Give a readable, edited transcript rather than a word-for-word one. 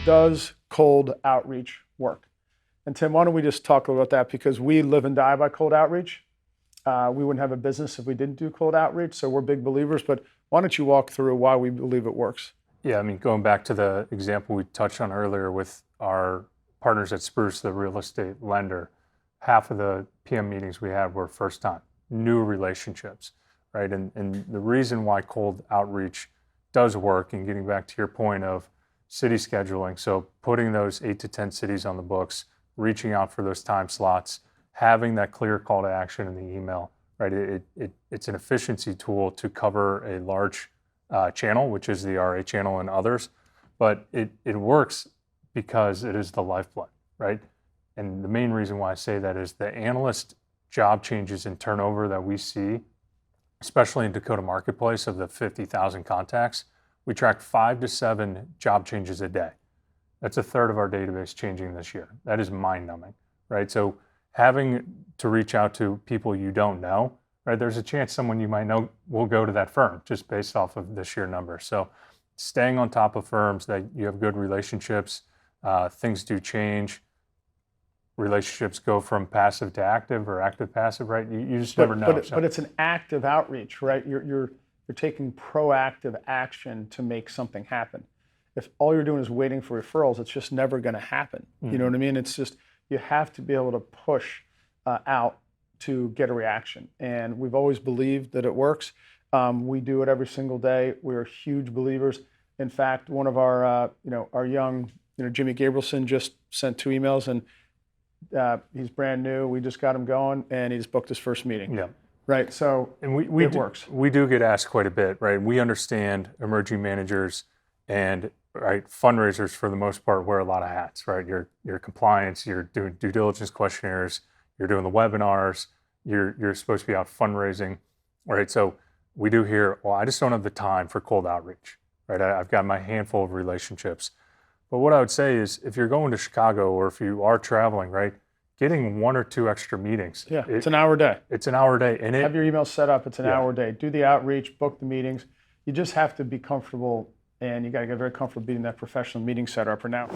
does cold outreach work? And Tim, why don't we just talk about that, because we live and die by cold outreach. We wouldn't have a business if we didn't do cold outreach, so we're big believers, but why don't you walk through why we believe it works? Yeah, I mean, going back to the example we touched on earlier with our partners at Spruce, the real estate lender, half of the PM meetings we had were first time, new relationships, right? And the reason why cold outreach does work, and getting back to your point of city scheduling, so putting those 8 to 10 cities on the books, reaching out for those time slots, having that clear call to action in the email, right? It's an efficiency tool to cover a large channel, which is the RA channel and others, but it works because it is the lifeblood, right? And the main reason why I say that is the analyst job changes and turnover that we see, especially in Dakota Marketplace, of the 50,000 contacts, we track 5 to 7 job changes a day. That's a third of our database changing this year. That is mind-numbing, right? So having to reach out to people you don't know, right? There's a chance someone you might know will go to that firm just based off of the sheer number. So staying on top of firms that you have good relationships, things do change. Relationships go from passive to active or active passive, right? You just never know. But it's an active outreach, right? You're taking proactive action to make something happen. If all you're doing is waiting for referrals, it's just never going to happen. Mm-hmm. You know what I mean? It's just, you have to be able to push out to get a reaction. And we've always believed that it works. We do it every single day. We're huge believers. In fact, one of our, our young, Jimmy Gabrielson just sent 2 emails, and he's brand new. We just got him going, and he just booked his first meeting. Yeah. Right. So and it works. We do get asked quite a bit, right? We understand emerging managers and fundraisers for the most part wear a lot of hats, right? You're compliance, you're doing due diligence questionnaires, you're doing the webinars, you're supposed to be out fundraising, right? So we do hear, well, I just don't have the time for cold outreach, right? I've got my handful of relationships. But what I would say is, if you're going to Chicago or if you are traveling, right, getting 1 or 2 extra meetings. Yeah, it's an hour a day. It's an hour a day. And have your email set up, it's an hour a day. Do the outreach, book the meetings. You just have to be comfortable, and you got to get very comfortable being that professional meeting setter, up or now.